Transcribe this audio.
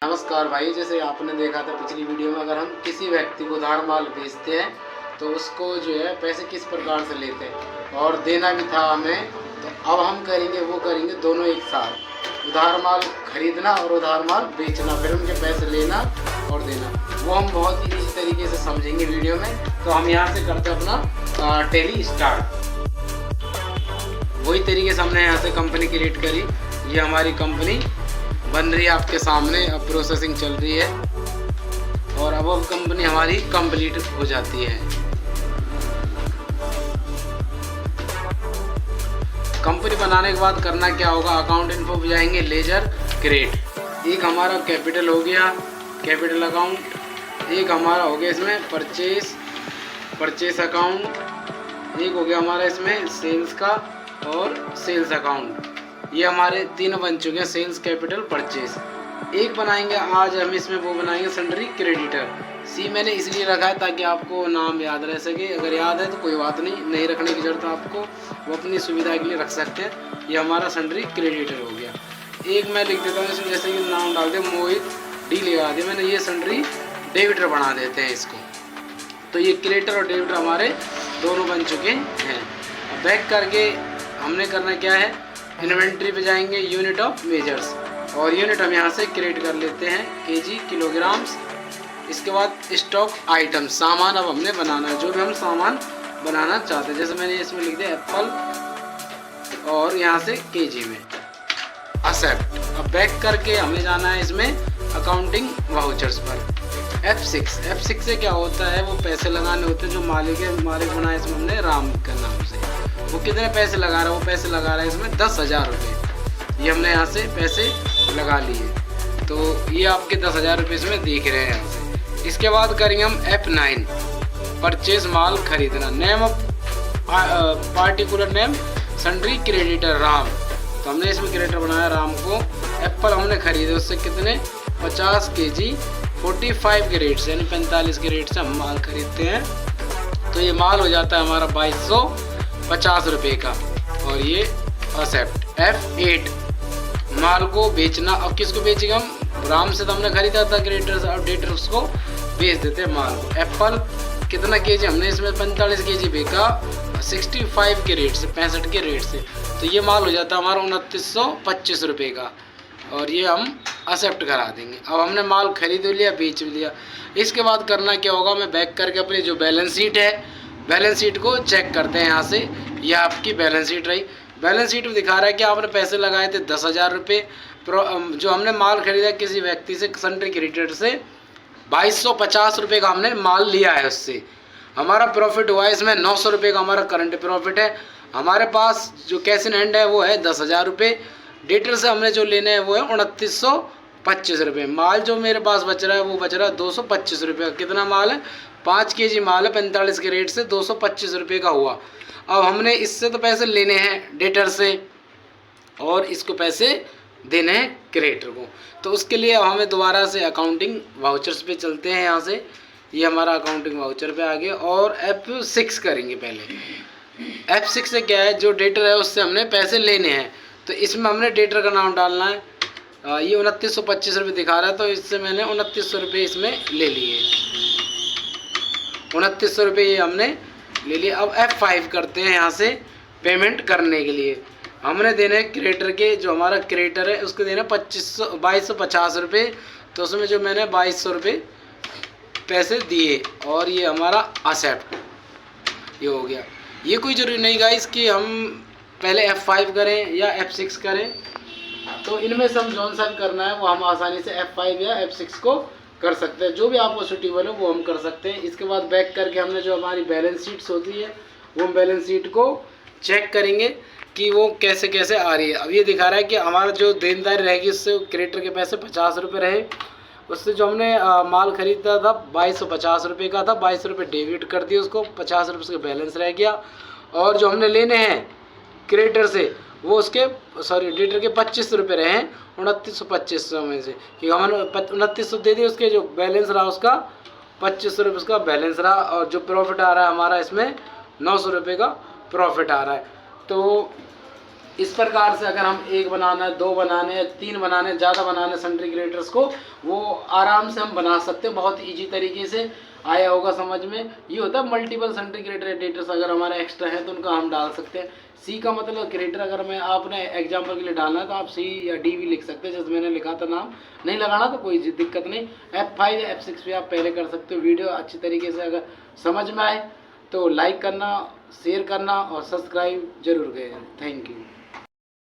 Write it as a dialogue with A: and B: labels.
A: नमस्कार भाई, जैसे आपने देखा था पिछली वीडियो में, अगर हम किसी व्यक्ति को उधार माल बेचते हैं तो उसको जो है पैसे किस प्रकार से लेते हैं और देना भी था हमें, तो अब हम करेंगे दोनों एक साथ, उधार माल खरीदना और उधार माल बेचना, फिर उनके पैसे लेना और देना। वो हम बहुत ही इसी तरीके से समझेंगे वीडियो में। तो हम यहाँ से करते हैं अपना टैली स्टार्ट। वही तरीके से हमने यहाँ से कंपनी क्रिएट करी। ये हमारी कंपनी बन रही है आपके सामने, अब प्रोसेसिंग चल रही है और अब कंपनी हमारी कंप्लीट हो जाती है। कंपनी बनाने के बाद करना क्या होगा, अकाउंट इन्फो पे जाएंगे, लेजर क्रिएट। एक हमारा कैपिटल हो गया, कैपिटल अकाउंट। एक हमारा हो गया इसमें परचेस अकाउंट। एक हो गया हमारा इसमें सेल्स का और सेल्स अकाउंट। ये हमारे तीनों बन चुके हैं, सेल्स, कैपिटल, परचेस। एक बनाएंगे आज हम इसमें, वो बनाएंगे सन्ड्री क्रेडिटर। सी मैंने इसलिए रखा है ताकि आपको नाम याद रह सके। अगर याद है तो कोई बात नहीं रखने की जरूरत है आपको, वो अपनी सुविधा के लिए रख सकते हैं। ये हमारा सन्ड्री क्रेडिटर हो गया। एक मैं लिख देता हूँ इसमें, जैसे कि नाम डाल दे मोहित डी लगा दिया मैंने, ये सन्ड्री डेबिटर बना देते हैं इसको। तो ये क्रेडिटर और डेबिटर हमारे दोनों बन चुके हैं। अब बैक करके हमने करना क्या है, इन्वेंट्री पे जाएंगे, यूनिट ऑफ मेजर्स, और यूनिट हम यहाँ से क्रिएट कर लेते हैं, केजी, किलोग्राम्स। इसके बाद स्टॉक आइटम, सामान अब हमने बनाना है, जो भी हम सामान बनाना चाहते हैं। जैसे मैंने इसमें लिख दिया एप्पल और यहाँ से केजी में एक्सेप्ट। अब बैक करके हमें जाना है इसमें अकाउंटिंग वाउचर्स पर। F6 से क्या होता है, वो पैसे लगाने होते हैं जो मालिक बनाए इसमें हमने राम के नाम से। वो कितने पैसे लगा रहा है, वो पैसे लगा रहा है इसमें 10,000 रुपये। ये हमने यहाँ से पैसे लगा लिए, तो ये आपके 10,000 रुपये इसमें दिख रहे हैं यहाँ से। इसके बाद करेंगे हम F9, परचेज माल खरीदना। Name of particular name sundry creditor Ram. तो हमने इसमें क्रेडिटर बनाया राम को। एप्पल हमने खरीदे, उससे कितने 50 kg 45 के रेट से, यानी 45 के रेट से हम माल खरीदते हैं। तो ये माल हो जाता है हमारा 2250 रुपये का, और ये एक्सेप्ट। F8 माल को बेचना। अब किसको बेचेंगे हम, राम से तो हमने खरीदा था क्रेडिटर्स, और डेटर्स को बेच देते हैं माल को। एप्पल कितना केजी, हमने इसमें 45 kg बेचा 65 के रेट से, 65 के रेट से। तो ये माल हो जाता है हमारा 2925 रुपये का, और ये हम एक्सेप्ट करा देंगे। अब हमने माल खरीद लिया, बेच लिया। इसके बाद करना क्या होगा, मैं बैक करके अपनी जो बैलेंस शीट है, बैलेंस शीट को चेक करते हैं यहाँ से। ये आपकी बैलेंस शीट रही। बैलेंस शीट में दिखा रहा है कि आपने पैसे लगाए थे 10,000 रुपये। जो हमने माल खरीदा किसी व्यक्ति से, सन्ड्री क्रेडिटर से, 2250 रुपये का हमने माल लिया है उससे। हमारा प्रॉफिट हुआ है इसमें 900 रुपये का, हमारा करंट प्रॉफिट है। हमारे पास जो कैश इन हैंड है वो है 10,000 रुपये। डेटर से हमने जो लेने हैं वो है 2925 रुपये। माल जो मेरे पास बच रहा है वो बच रहा है 225 रुपये। कितना माल है, 5 kg माल है, 45 के रेट से 225 रुपये का हुआ। अब हमने इससे तो पैसे लेने हैं डेटर से, और इसको पैसे देने हैं क्रेडिटर को। तो उसके लिए हमें दोबारा से अकाउंटिंग वाउचर्स पे चलते हैं। यहाँ से ये हमारा अकाउंटिंग वाउचर पे आ गया, और F6 करेंगे पहले। F6 से क्या है, जो डेटर है उससे हमने पैसे लेने हैं, तो इसमें हमने डेटर का नाम डालना है। ये 2925 रुपये दिखा रहा है, तो इससे मैंने 2900 रुपये इसमें ले लिए। 2900 रुपये ये हमने ले लिए। अब F5 करते हैं यहाँ से पेमेंट करने के लिए। हमने देने क्रेडिटर के, जो हमारा क्रेडिटर है उसको देना 2250 रुपये। तो उसमें जो मैंने 2200 रुपये पैसे दिए, और ये हमारा एक्सेप्ट ये हो गया। ये कोई ज़रूरी नहीं गाइस कि हम पहले F5 करें या F6 करें, तो इनमें से हम जौन सा करना है वो हम आसानी से F5 या F6 को कर सकते हैं। जो भी आपको सूटेबल हो वो हम कर सकते हैं। इसके बाद बैक करके हमने जो हमारी बैलेंस शीट्स होती है, वो हम बैलेंस शीट को चेक करेंगे कि वो कैसे कैसे आ रही है। अब ये दिखा रहा है कि हमारा जो देनदारी रहेगी उससे क्रेडिटर के पैसे 50 रुपये रहे। उससे जो हमने माल खरीदा था 2250 रुपये का था, 22 रुपये डेबिट कर दिए उसको, 50 रुपये उसका बैलेंस रह गया। और जो हमने लेने हैं क्रेडिटर से, वो उसके डेटर के 25 रुपये रहे हैं 2925 में से, कि हमने 2900 दे दिए, उसके जो बैलेंस रहा उसका 25 रुपये उसका बैलेंस रहा। और जो प्रॉफिट आ रहा है हमारा इसमें 900 रुपये का प्रॉफिट आ रहा है। तो इस प्रकार से अगर हम एक बनाना, दो बनाने या तीन बनाने, ज़्यादा बनाने सेंट्री क्रिएटर्स को, वो आराम से हम बना सकते हैं, बहुत ईजी तरीके से। आया होगा समझ में। ये होता है मल्टीपल सेंट्री क्रिएटर एडिटर्स, अगर हमारे एक्स्ट्रा है तो उनका हम डाल सकते हैं। सी का मतलब क्रिएटर, अगर मैं आपने एग्जाम्पल के लिए डालना है तो आप सी या डी भी लिख सकते हैं, जैसे मैंने लिखा था नाम। नहीं लगाना तो कोई दिक्कत नहीं, F5 या F6 भी आप पहले कर सकते हो। वीडियो अच्छी तरीके से अगर समझ में आए तो लाइक करना, शेयर करना और सब्सक्राइब जरूर करें। Thank you.